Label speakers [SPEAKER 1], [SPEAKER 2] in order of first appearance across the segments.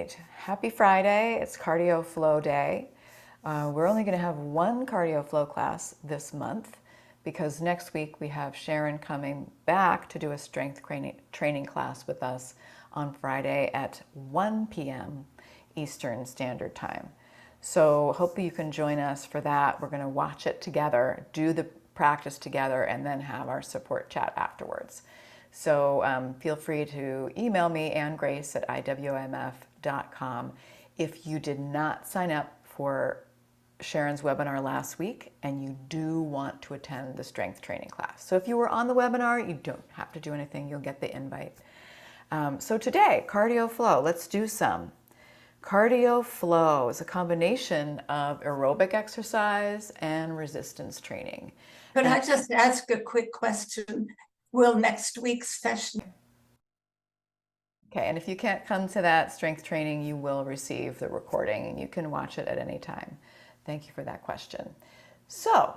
[SPEAKER 1] right, happy Friday. It's cardio flow day. We're only going to have one cardio flow class this month because next week we have Sharon coming back to do a strength training class with us on Friday at 1 p.m. Eastern Standard Time. So hopefully you can join us for that. We're going to watch it together, do the practice together, and then have our support chat afterwards. So feel free to email me, Ann Grace at IWMF.com, if you did not sign up for Sharon's webinar last week and you do want to attend the strength training class. So if you were on the webinar, you don't have to do anything. You'll get the invite. So today, cardio flow. Let's do some. Cardio flow is a combination of aerobic exercise and resistance training.
[SPEAKER 2] Could I just ask a quick question? Will next week's session?
[SPEAKER 1] Okay, and if you can't come to that strength training, you will receive the recording and you can watch it at any time. Thank you for that question. So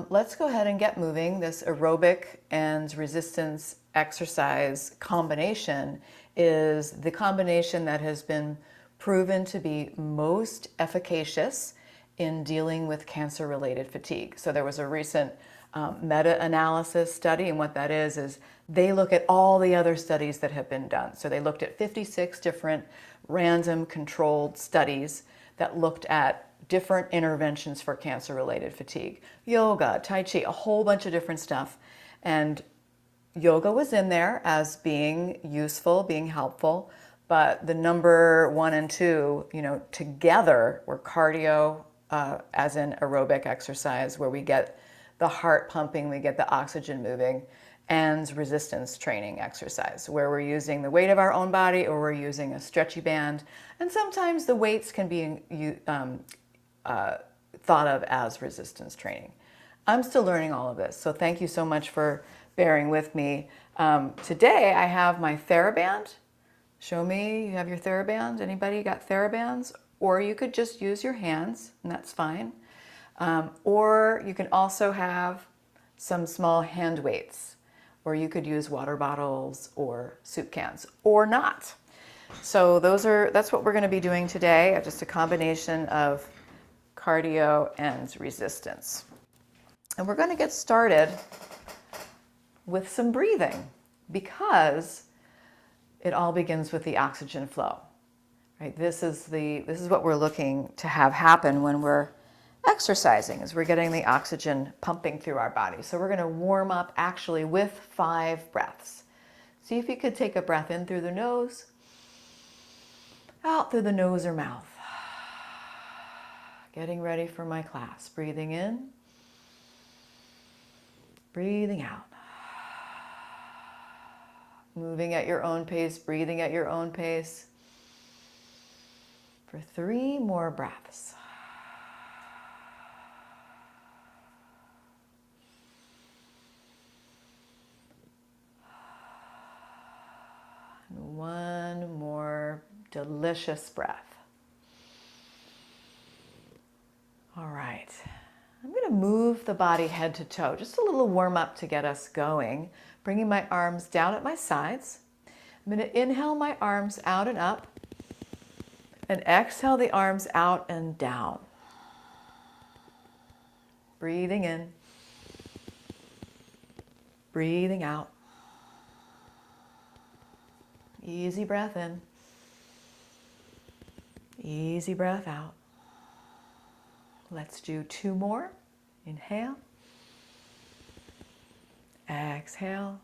[SPEAKER 1] let's go ahead and get moving. This aerobic and resistance exercise combination is the combination that has been proven to be most efficacious in dealing with cancer-related fatigue. So there was a recent meta-analysis study, and what that is they look at all the other studies that have been done. So they looked at 56 different random controlled studies that looked at different interventions for cancer-related fatigue. Yoga, Tai Chi, a whole bunch of different stuff. And yoga was in there as being useful, being helpful, but the number 1 and 2, together were cardio, as in aerobic exercise, where we get the heart pumping, we get the oxygen moving, and resistance training exercise, where we're using the weight of our own body or we're using a stretchy band. And sometimes the weights can be thought of as resistance training. I'm still learning all of this, so thank you so much for bearing with me. Today I have my Thera-band. Show me, you have your Thera-band? Anybody got Thera-bands? Or you could just use your hands, and that's fine. Or you can also have some small hand weights, or you could use water bottles or soup cans, or not. So that's what we're going to be doing today, just a combination of cardio and resistance. And we're going to get started with some breathing because it all begins with the oxygen flow. Right? This is what we're looking to have happen when we're exercising, is we're getting the oxygen pumping through our body. So we're going to warm up actually with 5 breaths. See if you could take a breath in through the nose, out through the nose or mouth. Getting ready for my class. Breathing in, breathing out. Moving at your own pace, breathing at your own pace. For 3 more breaths. And 1 more delicious breath. All right, I'm going to move the body head to toe, just a little warm up to get us going. Bringing my arms down at my sides. I'm going to inhale my arms out and up and exhale the arms out and down. Breathing in, breathing out. Easy breath in, easy breath out. Let's do 2 more. Inhale. Exhale.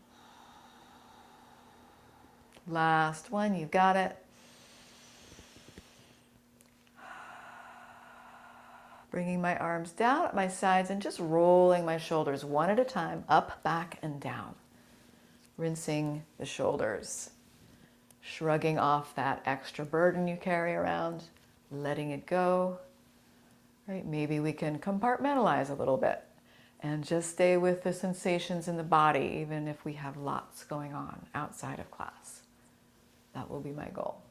[SPEAKER 1] Last one, you got it. Bringing my arms down at my sides and just rolling my shoulders one at a time, up, back, and down. Rinsing the shoulders. Shrugging off that extra burden you carry around, letting it go. Right? Maybe we can compartmentalize a little bit and just stay with the sensations in the body, even if we have lots going on outside of class. That will be my goal.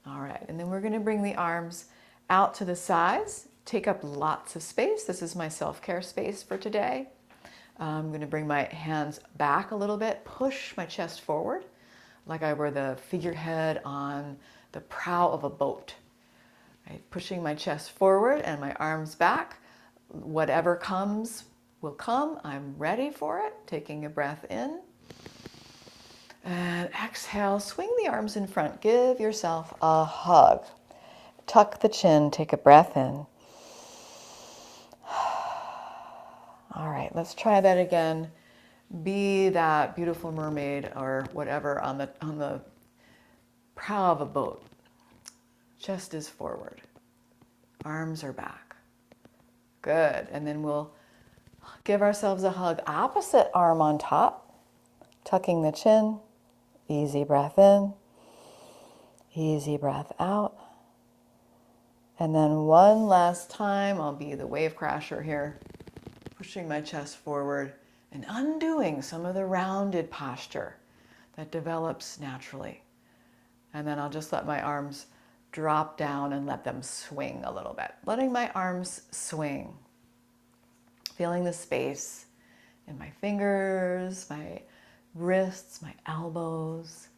[SPEAKER 1] All right, and then we're going to bring the arms out to the sides, take up lots of space. This is my self-care space for today. I'm going to bring my hands back a little bit, push my chest forward, like I were the figurehead on the prow of a boat. Right? Pushing my chest forward and my arms back. Whatever comes will come. I'm ready for it. Taking a breath in. And exhale, swing the arms in front. Give yourself a hug. Tuck the chin, take a breath in. All right, let's try that again. Be that beautiful mermaid or whatever on the prow of a boat. Chest is forward. Arms are back. Good. And then we'll give ourselves a hug. Opposite arm on top. Tucking the chin. Easy breath in. Easy breath out. And then one last time, I'll be the wave crasher here. Pushing my chest forward and undoing some of the rounded posture that develops naturally. And then I'll just let my arms drop down and let them swing a little bit. Letting my arms swing. Feeling the space in my fingers, my wrists, my elbows.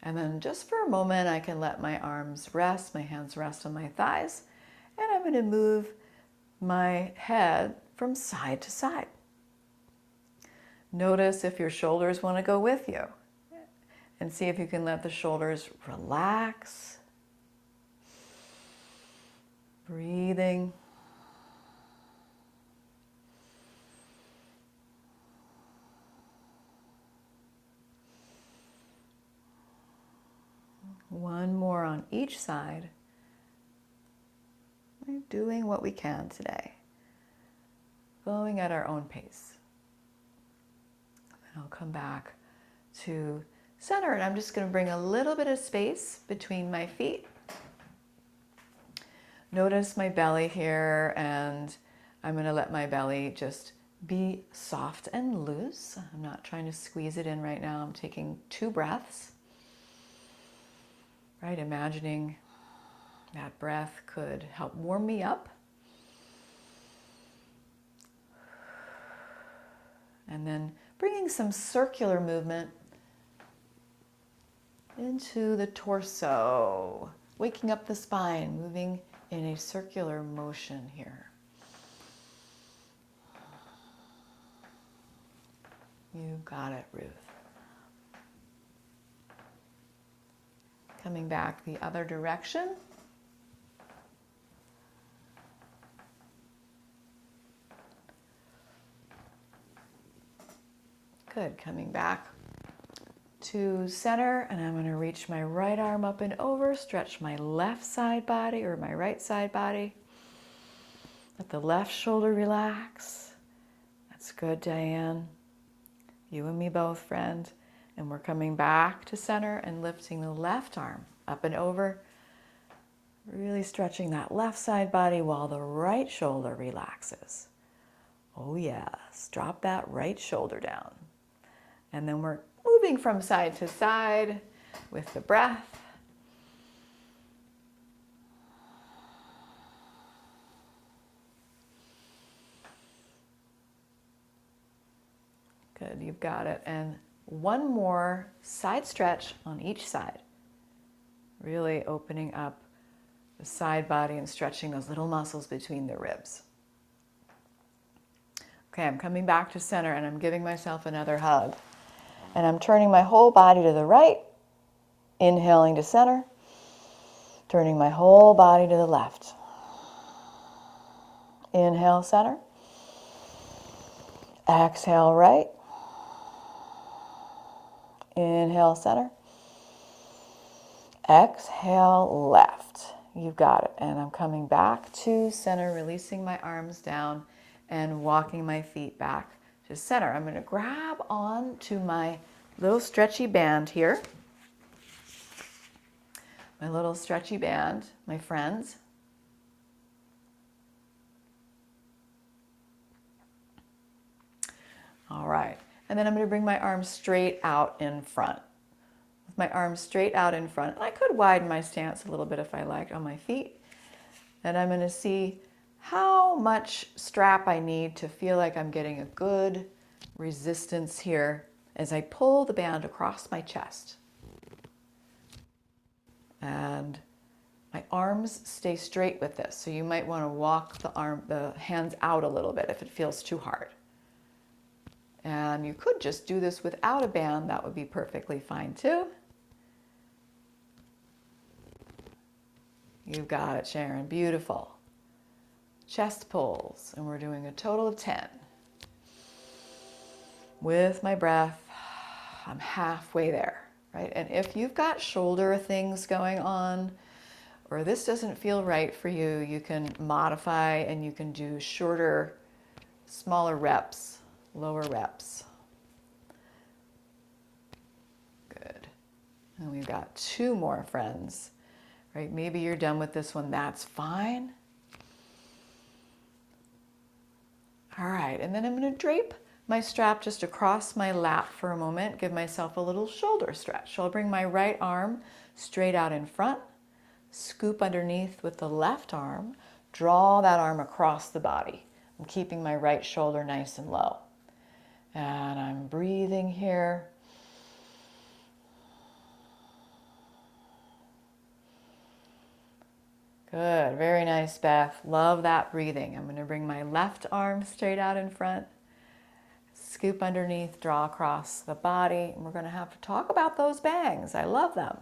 [SPEAKER 1] And then just for a moment, I can let my arms rest, my hands rest on my thighs. And I'm going to move my head from side to side. Notice if your shoulders want to go with you. And see if you can let the shoulders relax. Breathing. One more on each side. We're doing what we can today. Going at our own pace. And I'll come back to center, and I'm just going to bring a little bit of space between my feet. Notice my belly here, and I'm going to let my belly just be soft and loose. I'm not trying to squeeze it in right now. I'm taking 2 breaths. Right, imagining that breath could help warm me up. And then bringing some circular movement into the torso, waking up the spine, moving in a circular motion here. You got it, Ruth. Coming back the other direction. Good, coming back to center, and I'm going to reach my right arm up and over, stretch my left side body or my right side body. Let the left shoulder relax. That's good, Diane. You and me both, friend. And we're coming back to center and lifting the left arm up and over. Really stretching that left side body while the right shoulder relaxes. Oh yes, drop that right shoulder down. And then we're moving from side to side with the breath. Good, you've got it. And one more side stretch on each side. Really opening up the side body and stretching those little muscles between the ribs. Okay, I'm coming back to center and I'm giving myself another hug. And I'm turning my whole body to the right, inhaling to center, turning my whole body to the left. Inhale, center. Exhale, right. Inhale, center. Exhale, left. You've got it. And I'm coming back to center, releasing my arms down and walking my feet back to center. I'm going to grab on to my little stretchy band here. My little stretchy band, my friends. All right. And then I'm going to bring my arms straight out in front. With my arms straight out in front. And I could widen my stance a little bit if I liked on my feet. And I'm going to see how much strap I need to feel like I'm getting a good resistance here as I pull the band across my chest. And my arms stay straight with this. So you might want to walk the hands out a little bit if it feels too hard. And you could just do this without a band. That would be perfectly fine too. You've got it, Sharon. Beautiful. Chest pulls, and we're doing a total of 10. With my breath, I'm halfway there, right? And if you've got shoulder things going on, or this doesn't feel right for you, you can modify and you can do shorter, smaller reps, lower reps. Good. And we've got 2 more, friends, right? Maybe you're done with this one. That's fine. All right, and then I'm going to drape my strap just across my lap for a moment, give myself a little shoulder stretch. So I'll bring my right arm straight out in front, scoop underneath with the left arm, draw that arm across the body. I'm keeping my right shoulder nice and low. And I'm breathing here. Good, very nice, Beth. Love that breathing. I'm going to bring my left arm straight out in front, scoop underneath, draw across the body, and we're going to have to talk about those bangs. I love them,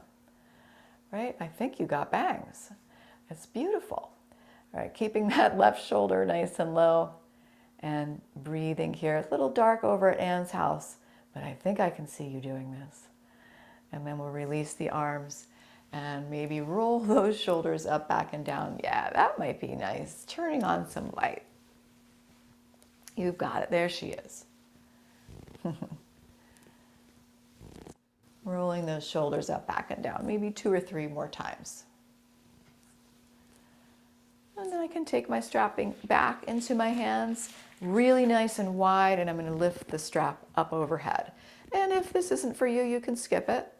[SPEAKER 1] right? I think you got bangs. It's beautiful. All right, keeping that left shoulder nice and low and breathing here. It's a little dark over at Anne's house, but I think I can see you doing this. And then we'll release the arms and maybe roll those shoulders up, back, and down. Yeah, that might be nice. Turning on some light. You've got it. There she is. Rolling those shoulders up, back, and down. Maybe 2 or 3 more times. And then I can take my strapping back into my hands, really nice and wide, and I'm going to lift the strap up overhead. And if this isn't for you, you can skip it.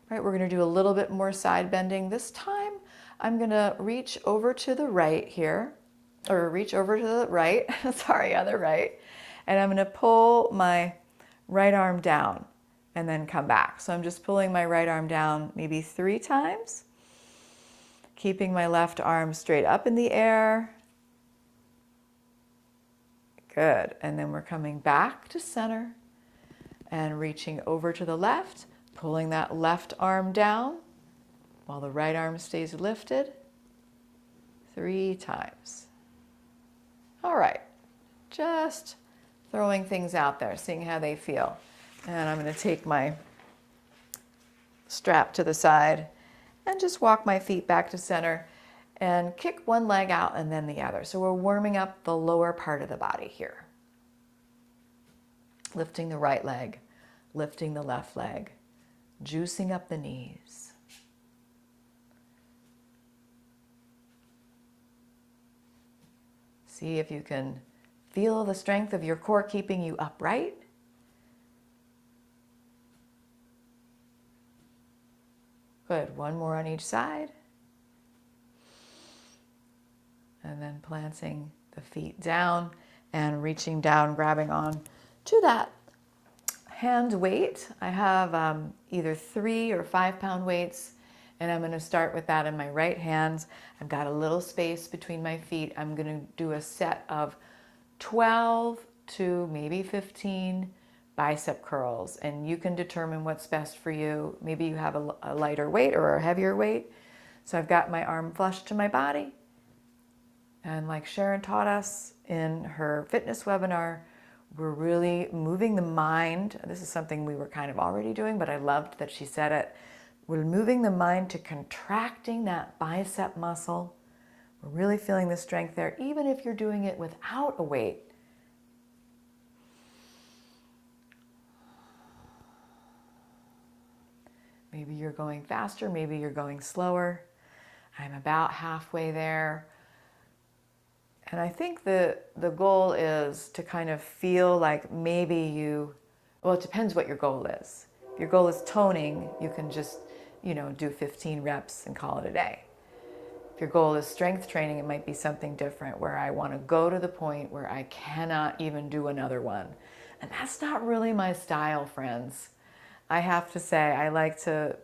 [SPEAKER 1] Right, we're going to do a little bit more side bending. This time, I'm going to reach over to the right here, or reach over to the right, sorry, other right, and I'm going to pull my right arm down and then come back. So I'm just pulling my right arm down maybe 3 times, keeping my left arm straight up in the air. Good, and then we're coming back to center and reaching over to the left, pulling that left arm down while the right arm stays lifted 3 times. All right, just throwing things out there, seeing how they feel. And I'm going to take my strap to the side and just walk my feet back to center and kick one leg out and then the other. So we're warming up the lower part of the body here. Lifting the right leg, lifting the left leg, juicing up the knees. See if you can feel the strength of your core keeping you upright. Good, 1 more on each side. And then planting the feet down and reaching down, grabbing on to that hand weight. I have either 3 or 5 pound weights, and I'm going to start with that in my right hand. I've got a little space between my feet. I'm going to do a set of 12 to maybe 15 bicep curls, and you can determine what's best for you. Maybe you have a lighter weight or a heavier weight. So I've got my arm flush to my body, and like Sharon taught us in her fitness webinar, we're really moving the mind. This is something we were kind of already doing, but I loved that she said it. We're moving the mind to contracting that bicep muscle. We're really feeling the strength there, even if you're doing it without a weight. Maybe you're going faster, maybe you're going slower. I'm about halfway there. And I think the goal is to kind of feel like maybe well, it depends what your goal is. If your goal is toning, you can just, do 15 reps and call it a day. If your goal is strength training, it might be something different where I want to go to the point where I cannot even do another one. And that's not really my style, friends. I have to say, I like to,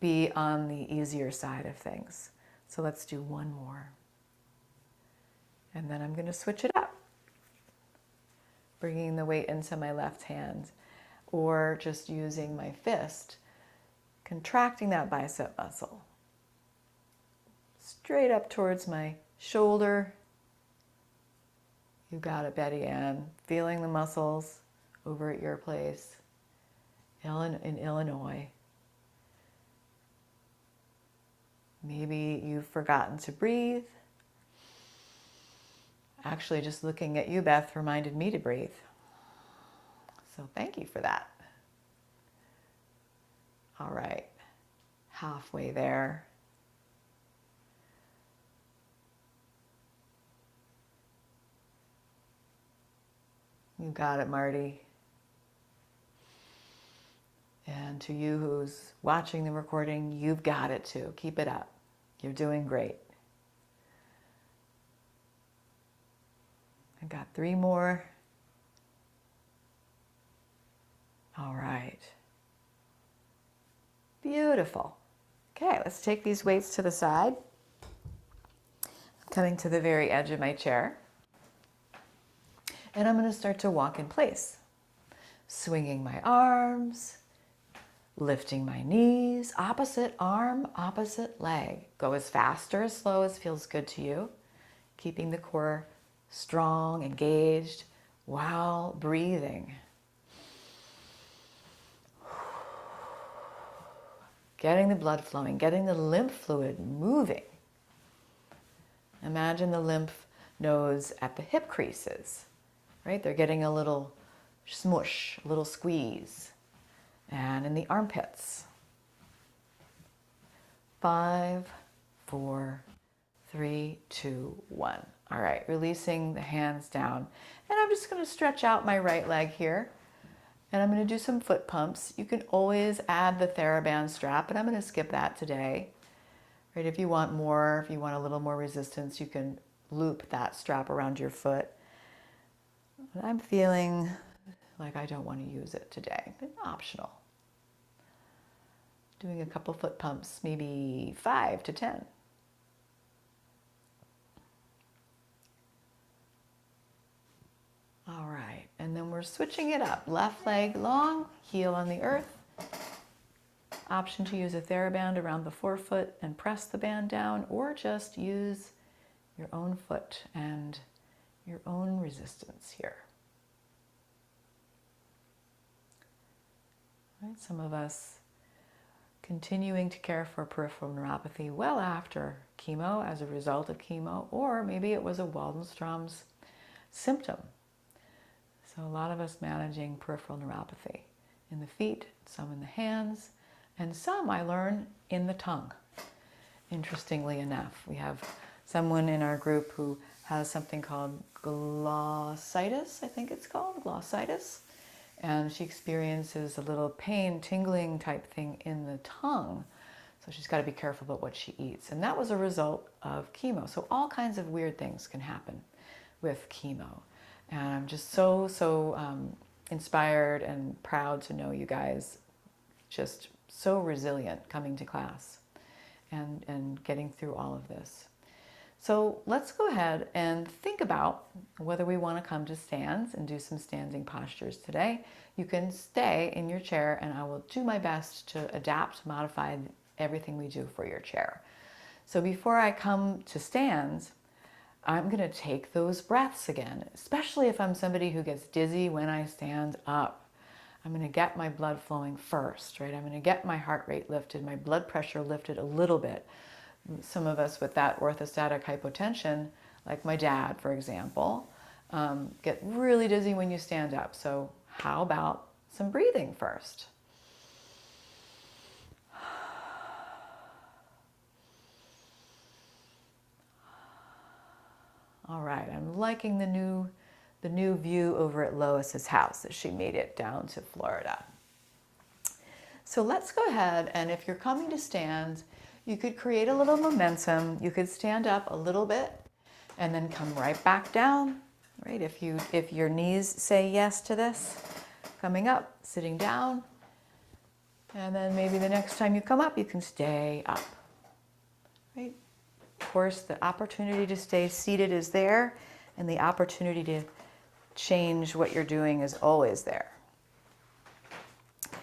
[SPEAKER 1] be on the easier side of things. So let's do one more. And then I'm going to switch it up, bringing the weight into my left hand, or just using my fist, contracting that bicep muscle straight up towards my shoulder. You got it, Betty Ann. Feeling the muscles over at your place in Illinois. Maybe you've forgotten to breathe. Actually, just looking at you, Beth, reminded me to breathe. So thank you for that. All right, halfway there. You got it, Marty. And to you who's watching the recording, you've got it too. Keep it up. You're doing great. I got 3 more. All right. Beautiful. Okay, let's take these weights to the side. I'm coming to the very edge of my chair. And I'm going to start to walk in place. Swinging my arms, lifting my knees, opposite arm, opposite leg. Go as fast or as slow as feels good to you. Keeping the core strong, engaged, while breathing. Getting the blood flowing, getting the lymph fluid moving. Imagine the lymph nodes at the hip creases, right? They're getting a little smush, a little squeeze. And in the armpits. 5, 4, 3, 2, 1. All right, releasing the hands down. And I'm just going to stretch out my right leg here. And I'm going to do some foot pumps. You can always add the Thera-band strap, but I'm going to skip that today. Right, if you want more, if you want a little more resistance, you can loop that strap around your foot. But I'm feeling like I don't want to use it today, but optional. Doing a couple foot pumps, maybe 5 to 10. All right, and then we're switching it up. Left leg long, heel on the earth. Option to use a Thera-band around the forefoot and press the band down, or just use your own foot and your own resistance here. Right, some of us continuing to care for peripheral neuropathy well after chemo as a result of chemo, or maybe it was a Waldenstrom's symptom. So a lot of us managing peripheral neuropathy in the feet, some in the hands, and some I learn in the tongue. Interestingly enough, we have someone in our group who has something called glossitis, I think it's called, glossitis. And she experiences a little pain, tingling type thing in the tongue. So she's got to be careful about what she eats. And that was a result of chemo. So all kinds of weird things can happen with chemo. And I'm just so inspired and proud to know you guys just so resilient coming to class and getting through all of this. So let's go ahead and think about whether we want to come to stands and do some standing postures today. You can stay in your chair and I will do my best to adapt, modify everything we do for your chair. So before I come to stands, I'm going to take those breaths again, especially if I'm somebody who gets dizzy when I stand up. I'm going to get my blood flowing first, right? I'm going to get my heart rate lifted, my blood pressure lifted a little bit. Some of us with that orthostatic hypotension, like my dad, for example, get really dizzy when you stand up. So how about some breathing first? All right, I'm liking the new view over at Lois's house as she made it down to Florida. So let's go ahead, and if you're coming to stand, you could create a little momentum. You could stand up a little bit and then come right back down, right? If your knees say yes to this, coming up, sitting down, And then maybe the next time you come up, you can stay up. Right? Of course, the opportunity to stay seated is there, and the opportunity to change what you're doing is always there.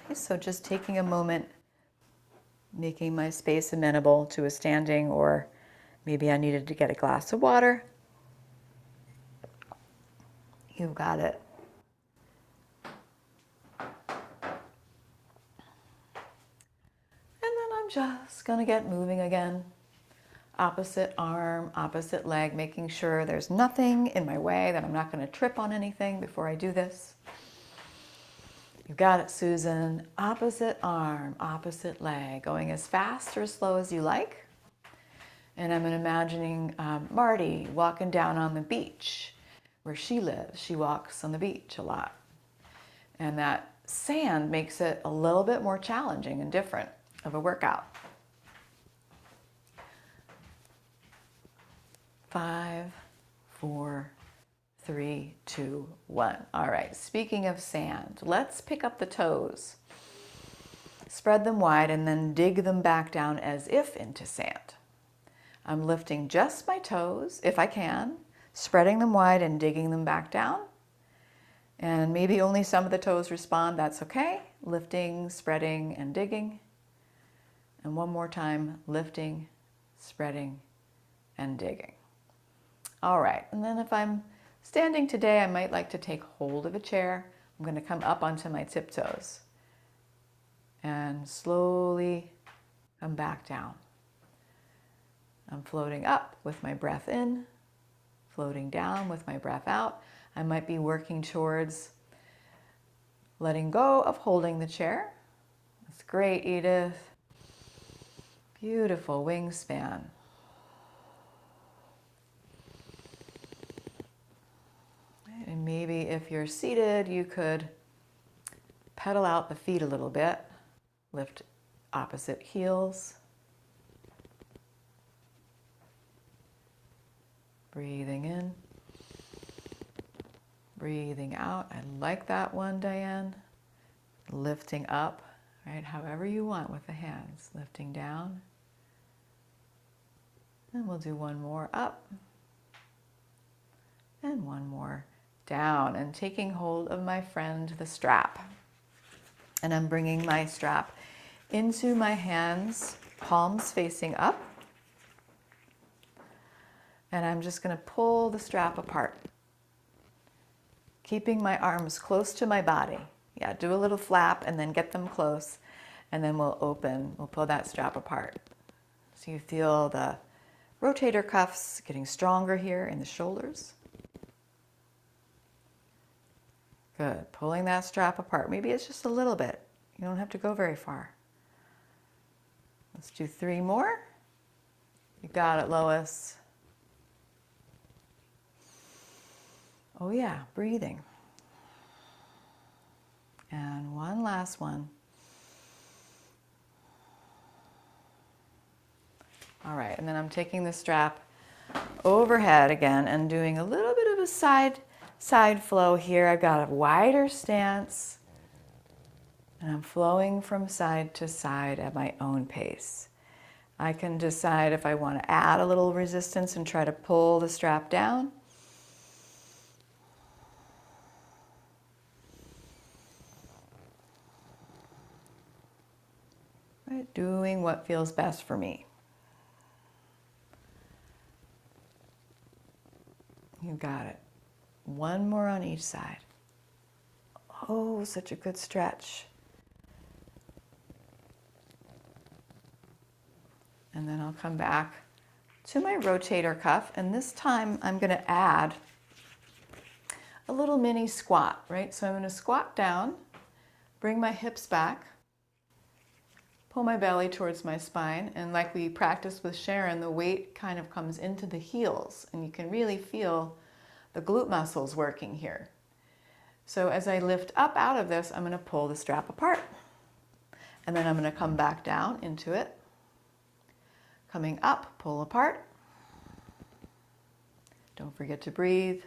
[SPEAKER 1] Okay, so just taking a moment, making my space amenable to a standing, or maybe I needed to get a glass of water. You've got it. And then I'm just going to get moving again. Opposite arm, opposite leg, making sure there's nothing in my way, that I'm not going to trip on anything before I do this. You got it, Susan. Opposite arm, opposite leg, going as fast or as slow as you like. And I'm imagining Marty walking down on the beach where she lives. She walks on the beach a lot. And that sand makes it a little bit more challenging and different of a workout. 5, 4, 3, 2, 1. All right, speaking of sand, let's pick up the toes. Spread them wide and then dig them back down as if into sand. I'm lifting just my toes, if I can, spreading them wide and digging them back down. And maybe only some of the toes respond, that's okay. Lifting, spreading, and digging. And one more time, lifting, spreading, and digging. All right, and then if I'm standing today, I might like to take hold of a chair. I'm going to come up onto my tiptoes and slowly come back down. I'm floating up with my breath in, floating down with my breath out. I might be working towards letting go of holding the chair. That's great, Edith. Beautiful wingspan. And maybe if you're seated, you could pedal out the feet a little bit. Lift opposite heels. Breathing in. Breathing out. I like that one, Diane. Lifting up, right? However you want with the hands. Lifting down. And we'll do one more up. And one more down. And taking hold of my friend, the strap. And I'm bringing my strap into my hands, palms facing up. And I'm just going to pull the strap apart, keeping my arms close to my body. Yeah, do a little flap and then get them close, and then we'll pull that strap apart. So you feel the rotator cuffs getting stronger here in the shoulders. Good, pulling that strap apart. Maybe it's just a little bit. You don't have to go very far. Let's do 3 more. You got it, Lois. Oh yeah, breathing. And one last one. All right, and then I'm taking the strap overhead again and doing a little bit of a side flow here. I've got a wider stance and I'm flowing from side to side at my own pace. I can decide if I want to add a little resistance and try to pull the strap down. Right, doing what feels best for me. You got it. One more on each side. Oh, such a good stretch. And then I'll come back to my rotator cuff, and this time I'm going to add a little mini squat, right? So I'm going to squat down, bring my hips back, pull my belly towards my spine, and like we practiced with Sharon, the weight kind of comes into the heels, and you can really feel the glute muscles working here. So as I lift up out of this, I'm going to pull the strap apart, and then I'm going to come back down into it. Coming up, pull apart. Don't forget to breathe.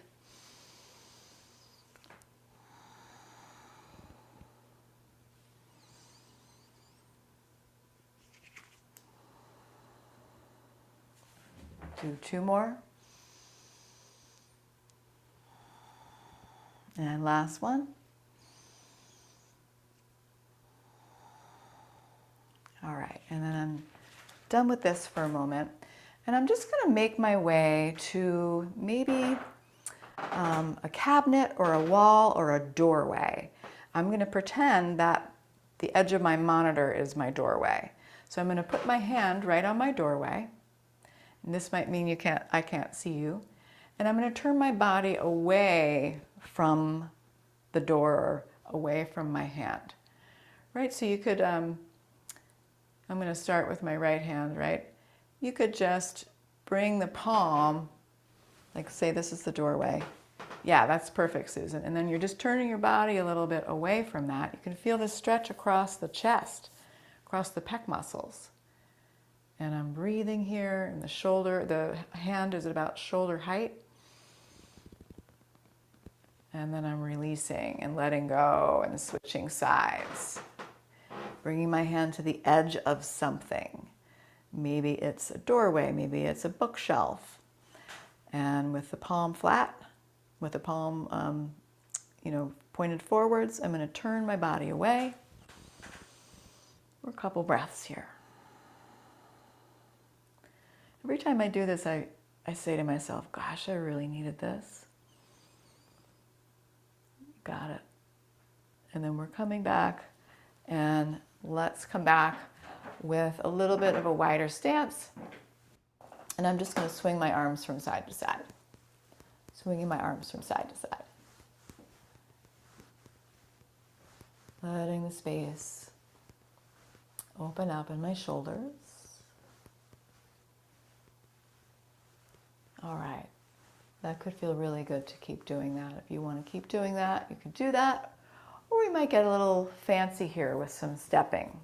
[SPEAKER 1] Do 2 more. And last one. All right, and then I'm done with this for a moment. And I'm just going to make my way to maybe a cabinet or a wall or a doorway. I'm going to pretend that the edge of my monitor is my doorway. So I'm going to put my hand right on my doorway. And this might mean I can't see you. And I'm going to turn my body away from the door, away from my hand. Right? So you could, I'm going to start with my right hand, right? You could just bring the palm, like say this is the doorway. Yeah, that's perfect, Susan. And then you're just turning your body a little bit away from that. You can feel this stretch across the chest, across the pec muscles. And I'm breathing here, and the shoulder, the hand is at about shoulder height. And then I'm releasing and letting go and switching sides. Bringing my hand to the edge of something. Maybe it's a doorway, maybe it's a bookshelf. And with the palm flat, with the palm pointed forwards, I'm going to turn my body away for a couple breaths here. Every time I do this, I say to myself, gosh, I really needed this. Got it. And then we're coming back, and let's come back with a little bit of a wider stance. And I'm just going to swing my arms from side to side. Swinging my arms from side to side. Letting the space open up in my shoulders. All right. That could feel really good to keep doing that. If you want to keep doing that, you can do that. Or we might get a little fancy here with some stepping.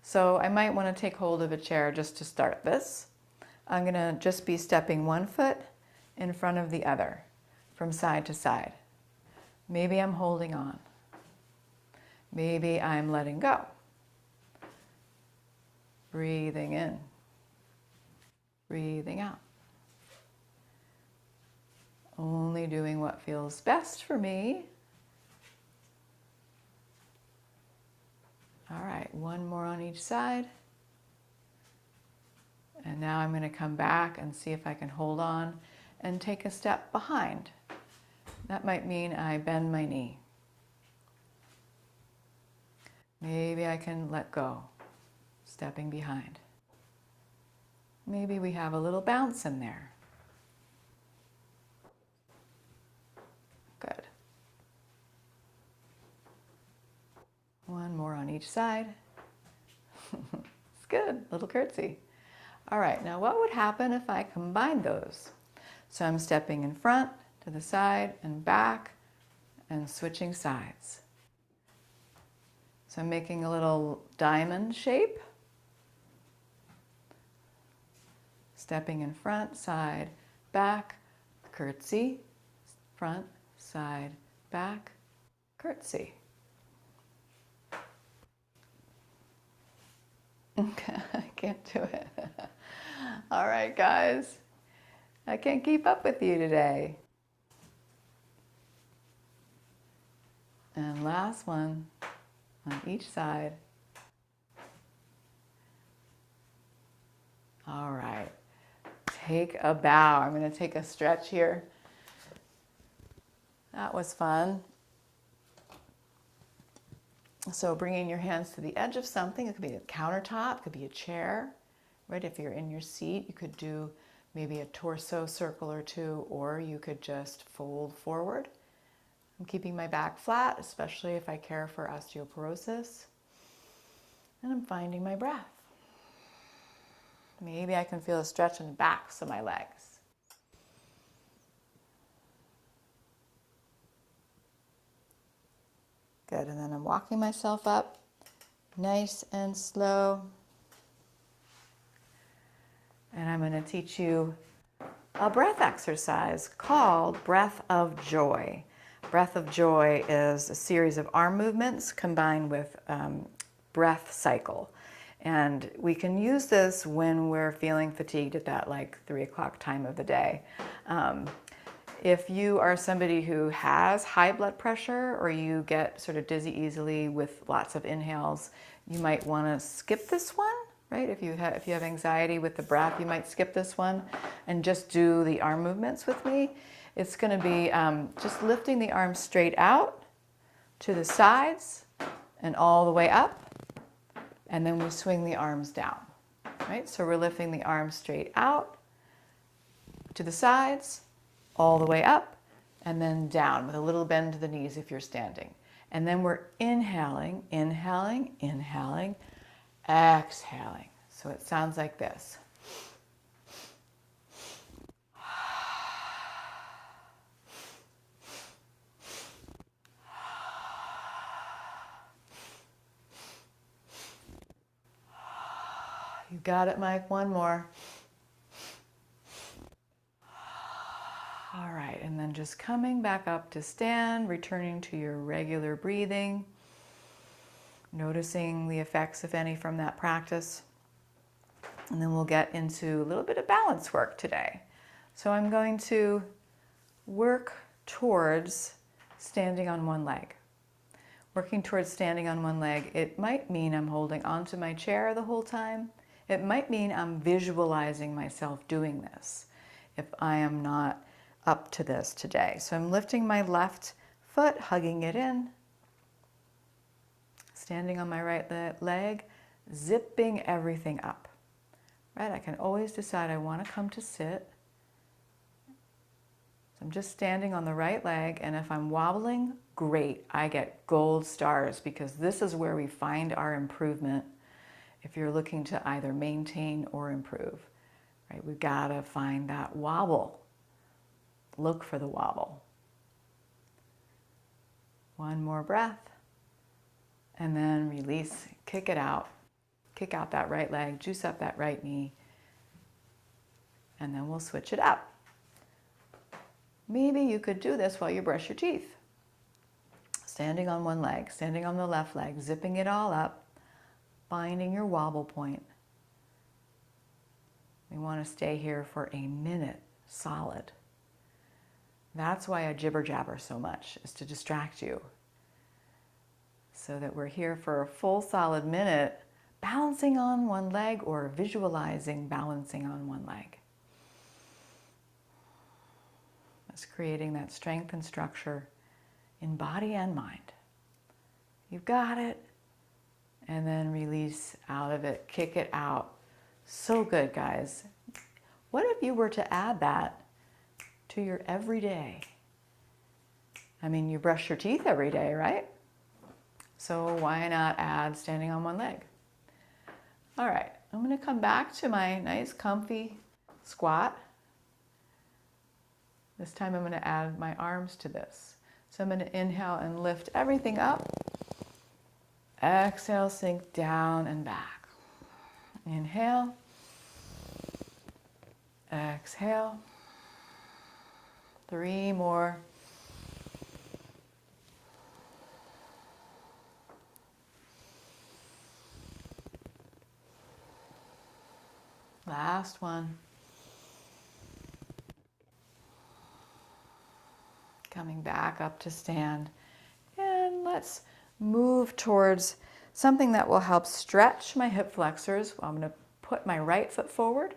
[SPEAKER 1] So I might want to take hold of a chair just to start this. I'm going to just be stepping one foot in front of the other from side to side. Maybe I'm holding on. Maybe I'm letting go. Breathing in. Breathing out. Only doing what feels best for me. All right, one more on each side. And now I'm going to come back and see if I can hold on and take a step behind. That might mean I bend my knee. Maybe I can let go, stepping behind. Maybe we have a little bounce in there. Good. One more on each side. It's good, little curtsy. All right, now what would happen if I combine those? So I'm stepping in front, to the side, and back, and switching sides. So I'm making a little diamond shape. Stepping in front, side, back, curtsy, front, side, back, curtsy. Okay, I can't do it. All right, guys. I can't keep up with you today. And last one on each side. All right. Take a bow. I'm going to take a stretch here. That was fun. So bringing your hands to the edge of something. It could be a countertop, it could be a chair, right? If you're in your seat, you could do maybe a torso circle or two, or you could just fold forward. I'm keeping my back flat, especially if I care for osteoporosis. And I'm finding my breath. Maybe I can feel a stretch in the backs of my legs. Good, and then I'm walking myself up, nice and slow. And I'm going to teach you a breath exercise called Breath of Joy. Breath of Joy is a series of arm movements combined with breath cycle. And we can use this when we're feeling fatigued at that like 3 o'clock time of the day. If you are somebody who has high blood pressure or you get sort of dizzy easily with lots of inhales, you might want to skip this one, right? If you have anxiety with the breath, you might skip this one and just do the arm movements with me. It's going to be just lifting the arms straight out to the sides and all the way up. And then we swing the arms down, right? So we're lifting the arms straight out to the sides, all the way up, and then down with a little bend to the knees if you're standing. And then we're inhaling, inhaling, inhaling, exhaling. So it sounds like this. You got it, Mike. One more. All right, and then just coming back up to stand, returning to your regular breathing, noticing the effects, if any, from that practice. And then we'll get into a little bit of balance work today. So I'm going to work towards standing on one leg. Working towards standing on one leg, it might mean I'm holding onto my chair the whole time. It might mean I'm visualizing myself doing this if I am not up to this today. So I'm lifting my left foot, hugging it in, standing on my right leg, zipping everything up. Right? I can always decide I want to come to sit. So I'm just standing on the right leg, and if I'm wobbling, great. I get gold stars because this is where we find our improvement if you're looking to either maintain or improve. Right? We've got to find that wobble. Look for the wobble. One more breath, and then release, kick it out. Kick out that right leg, juice up that right knee, and then we'll switch it up. Maybe you could do this while you brush your teeth. Standing on one leg, standing on the left leg, zipping it all up, finding your wobble point. We want to stay here for a minute solid. That's why I jibber jabber so much, is to distract you. So that we're here for a full solid minute, balancing on one leg or visualizing balancing on one leg. That's creating that strength and structure in body and mind. You've got it. And then release out of it, kick it out. So good, guys. What if you were to add that to your everyday? I mean, you brush your teeth every day, right? So why not add standing on one leg? All right, I'm going to come back to my nice comfy squat. This time I'm going to add my arms to this. So I'm going to inhale and lift everything up. Exhale, sink down and back. Inhale. Exhale. 3 more. Last one. Coming back up to stand. And let's move towards something that will help stretch my hip flexors. I'm going to put my right foot forward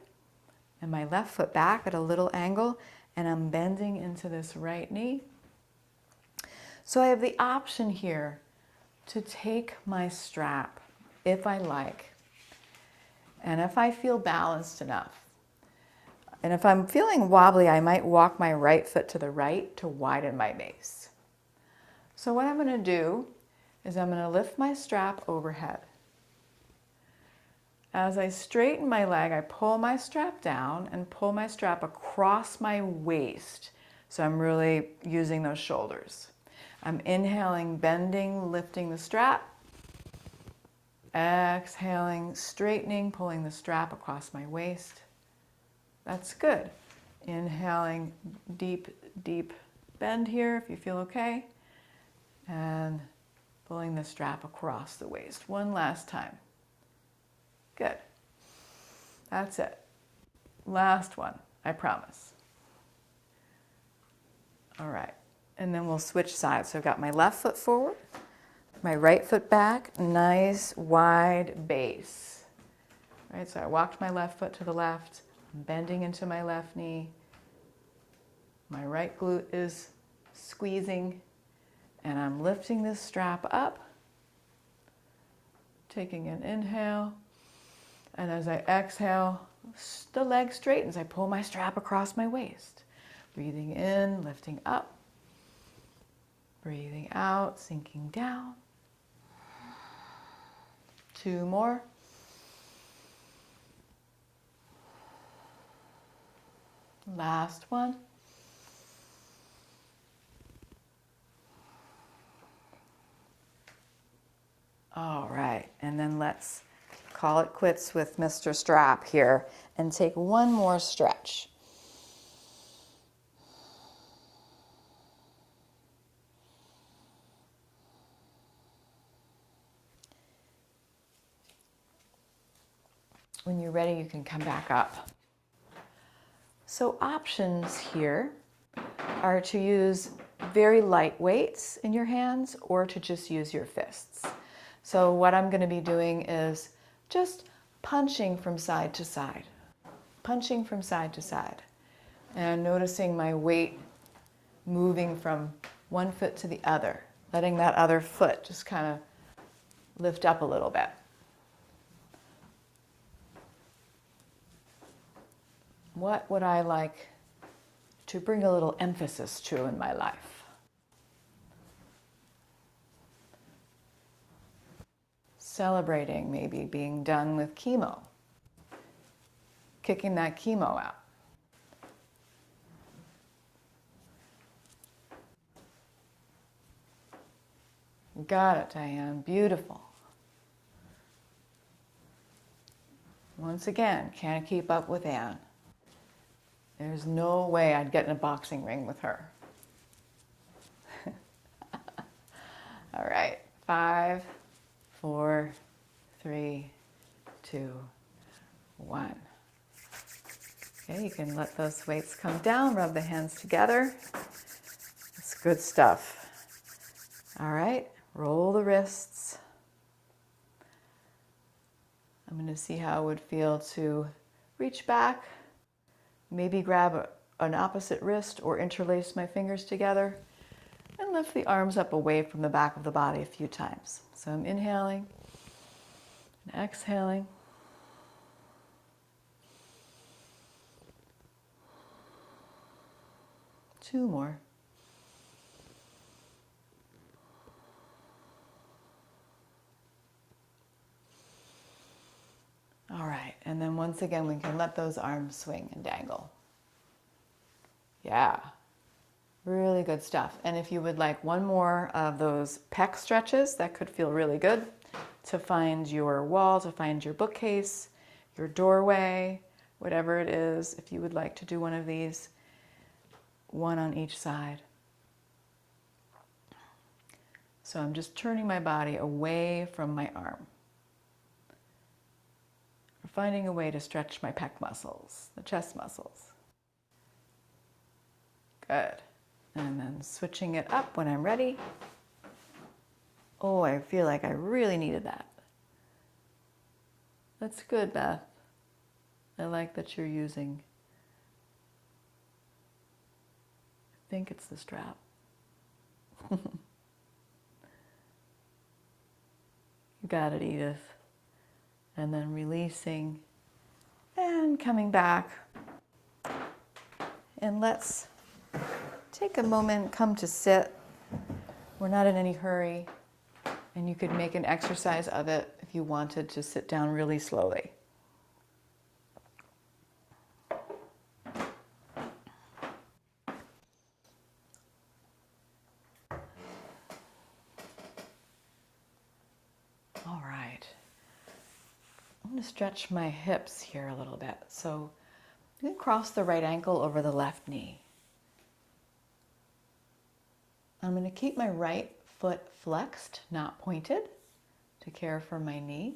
[SPEAKER 1] and my left foot back at a little angle, and I'm bending into this right knee. So I have the option here to take my strap if I like, and if I feel balanced enough. And if I'm feeling wobbly, I might walk my right foot to the right to widen my base. So what I'm going to do is I'm going to lift my strap overhead. As I straighten my leg, I pull my strap down and pull my strap across my waist. So I'm really using those shoulders. I'm inhaling, bending, lifting the strap. Exhaling, straightening, pulling the strap across my waist. That's good. Inhaling, deep, deep bend here if you feel okay. And pulling the strap across the waist. One last time. Good. That's it. Last one, I promise. All right. And then we'll switch sides. So I've got my left foot forward, my right foot back, nice wide base. Right, so I walked my left foot to the left, I'm bending into my left knee. My right glute is squeezing, and I'm lifting this strap up, taking an inhale, and as I exhale, the leg straightens. I pull my strap across my waist. Breathing in, lifting up. Breathing out, sinking down. 2 more. Last one. All right, and then let's call it quits with Mr. Strap here and take one more stretch. When you're ready, you can come back up. So options here are to use very light weights in your hands or to just use your fists. So what I'm going to be doing is just punching from side to side, punching from side to side, and noticing my weight moving from one foot to the other, letting that other foot just kind of lift up a little bit. What would I like to bring a little emphasis to in my life? Celebrating maybe being done with chemo, kicking that chemo out. Got it, Diane. Beautiful. Once again, can't keep up with Anne. There's no way I'd get in a boxing ring with her. All right, 5, 4, 3, 2, 1. Okay, you can let those weights come down, rub the hands together. That's good stuff. All right, roll the wrists. I'm going to see how it would feel to reach back, maybe grab an opposite wrist or interlace my fingers together and lift the arms up away from the back of the body a few times. So I'm inhaling and exhaling. Two more. All right, and then once again, we can let those arms swing and dangle. Yeah, really good stuff. And if you would like one more of those pec stretches, that could feel really good to find your wall, to find your bookcase, your doorway, whatever it is. If you would like to do one of these, one on each side. So I'm just turning my body away from my arm. Finding a way to stretch my pec muscles, the chest muscles. Good. And then switching it up when I'm ready. Oh, I feel like I really needed that. That's good, Beth. I like that you're using, I think it's the strap. You got it, Edith. And then releasing and coming back. And let's take a moment, come to sit. We're not in any hurry. And you could make an exercise of it if you wanted to sit down really slowly. All right. I'm going to stretch my hips here a little bit. So you can cross the right ankle over the left knee. I'm going to keep my right foot flexed, not pointed, to care for my knee.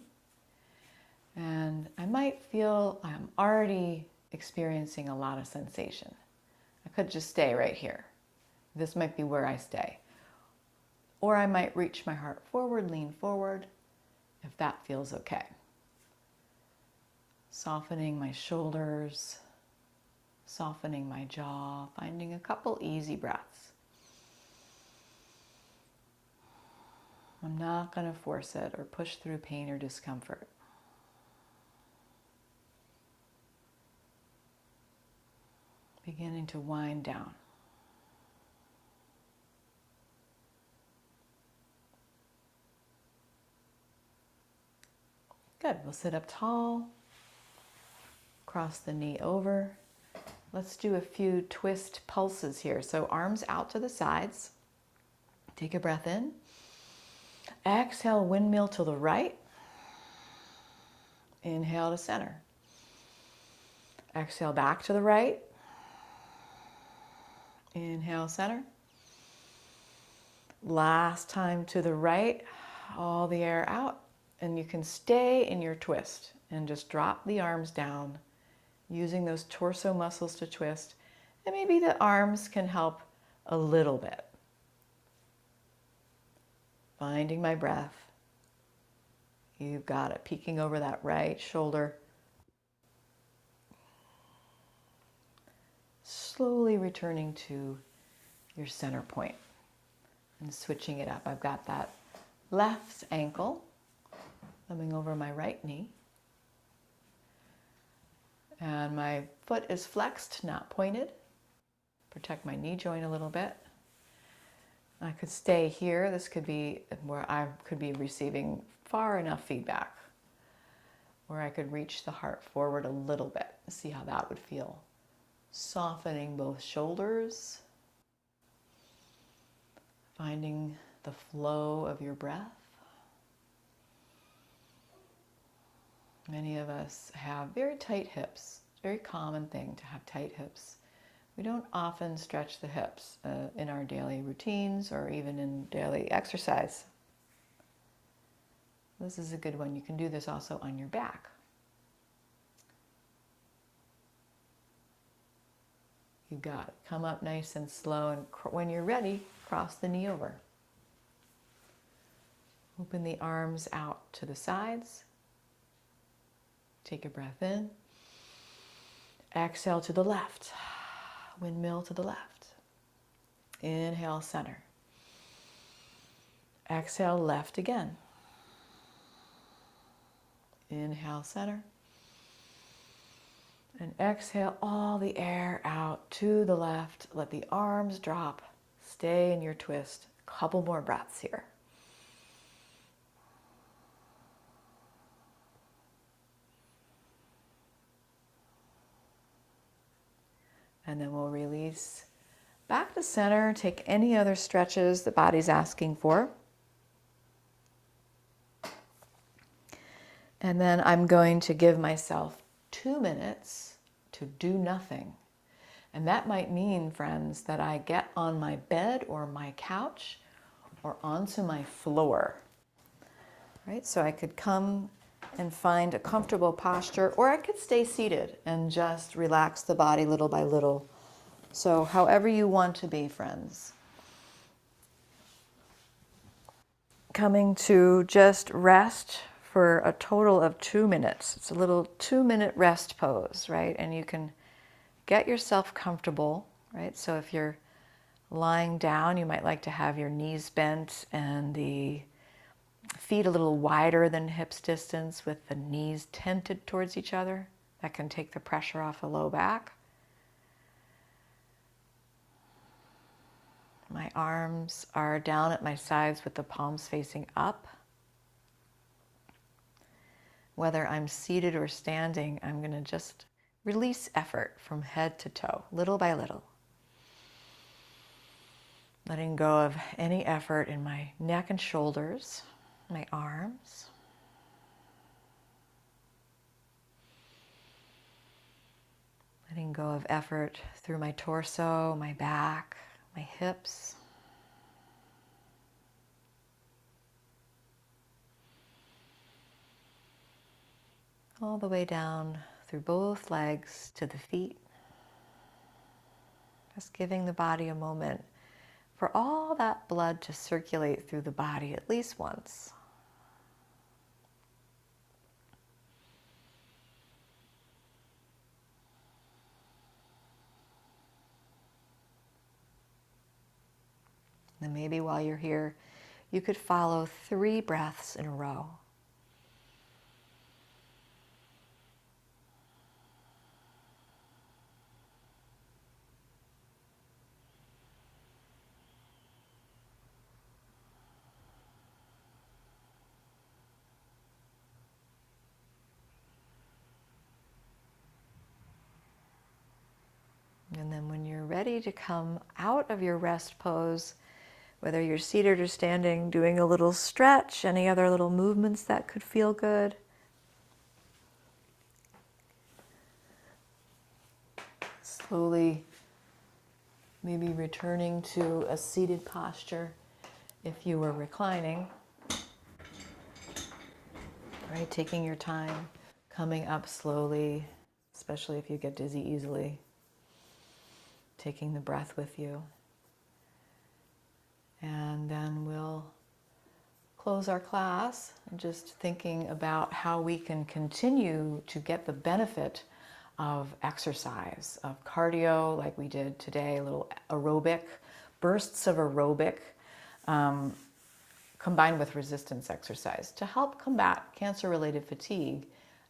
[SPEAKER 1] And I might feel I'm already experiencing a lot of sensation. I could just stay right here. This might be where I stay. Or I might reach my heart forward, lean forward, if that feels okay. Softening my shoulders, softening my jaw, finding a couple easy breaths. I'm not going to force it or push through pain or discomfort. Beginning to wind down. Good. We'll sit up tall. Cross the knee over. Let's do a few twist pulses here. So arms out to the sides. Take a breath in. Exhale, windmill to the right. Inhale to center. Exhale back to the right. Inhale, center. Last time to the right. All the air out. And you can stay in your twist and just drop the arms down using those torso muscles to twist. And maybe the arms can help a little bit. Finding my breath. You've got it. Peeking over that right shoulder. Slowly returning to your center point and switching it up. I've got that left ankle coming over my right knee. And my foot is flexed, not pointed. Protect my knee joint a little bit. I could stay here. This could be where I could be receiving far enough feedback where I could reach the heart forward a little bit. See how that would feel. Softening both shoulders. Finding the flow of your breath. Many of us have very tight hips. It's a very common thing to have tight hips. We don't often stretch the hips in our daily routines or even in daily exercise. This is a good one. You can do this also on your back. You got it. Come up nice and slow, and when you're ready, cross the knee over. Open the arms out to the sides. Take a breath in. Exhale to the left. Windmill to the left. Inhale, center. Exhale, left again. Inhale, center. And exhale all the air out to the left. Let the arms drop. Stay in your twist. A couple more breaths here. And then we'll release back to center. Take any other stretches the body's asking for. And then I'm going to give myself 2 minutes to do nothing. And that might mean, friends, that I get on my bed or my couch or onto my floor. Right? So I could come and find a comfortable posture, or I could stay seated and just relax the body little by little. So however you want to be, friends. Coming to just rest for a total of 2 minutes. It's a little 2-minute rest pose, right? And you can get yourself comfortable, right? So if you're lying down, you might like to have your knees bent and the feet a little wider than hips distance with the knees tented towards each other. That can take the pressure off the low back. My arms are down at my sides with the palms facing up. Whether I'm seated or standing, I'm going to just release effort from head to toe, little by little. Letting go of any effort in my neck and shoulders, my arms. Letting go of effort through my torso, my back, my hips. all the way down through both legs to the feet. Just giving the body a moment for all that blood to circulate through the body at least once. And maybe while you're here, you could follow 3 breaths in a row. And then when you're ready to come out of your rest pose, whether you're seated or standing, doing a little stretch, any other little movements that could feel good. Slowly, maybe returning to a seated posture if you were reclining. Right, taking your time, coming up slowly, especially if you get dizzy easily. Taking the breath with you. And then we'll close our class and just thinking about how we can continue to get the benefit of exercise, of cardio like we did today, a little aerobic, bursts of aerobic, combined with resistance exercise to help combat cancer-related fatigue,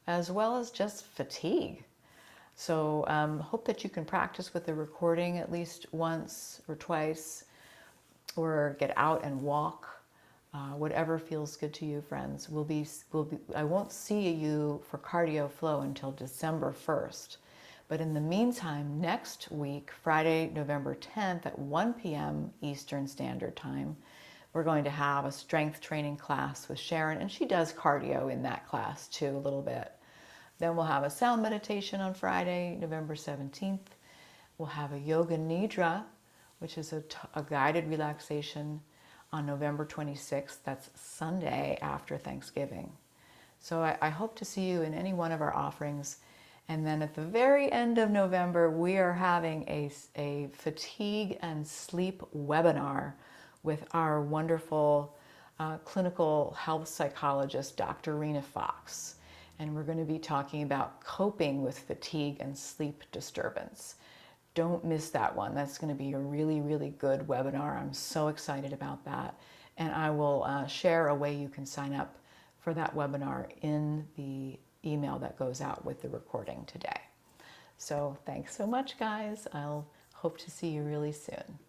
[SPEAKER 1] as well as just fatigue. So hope that you can practice with the recording at least once or twice, or get out and walk. Whatever feels good to you, friends. I won't see you for cardio flow until December 1st. But in the meantime, next week, Friday, November 10th at 1 p.m. Eastern Standard Time, we're going to have a strength training class with Sharon, and she does cardio in that class too, a little bit. Then we'll have a sound meditation on Friday, November 17th. We'll have a yoga nidra, which is a guided relaxation on November 26th. That's Sunday after Thanksgiving. So I hope to see you in any one of our offerings. And then at the very end of November, we are having a fatigue and sleep webinar with our wonderful clinical health psychologist, Dr. Rena Fox. And we're going to be talking about coping with fatigue and sleep disturbance. Don't miss that one. That's going to be a really, really good webinar. I'm so excited about that. And I will share a way you can sign up for that webinar in the email that goes out with the recording today. So thanks so much, guys. I'll hope to see you really soon.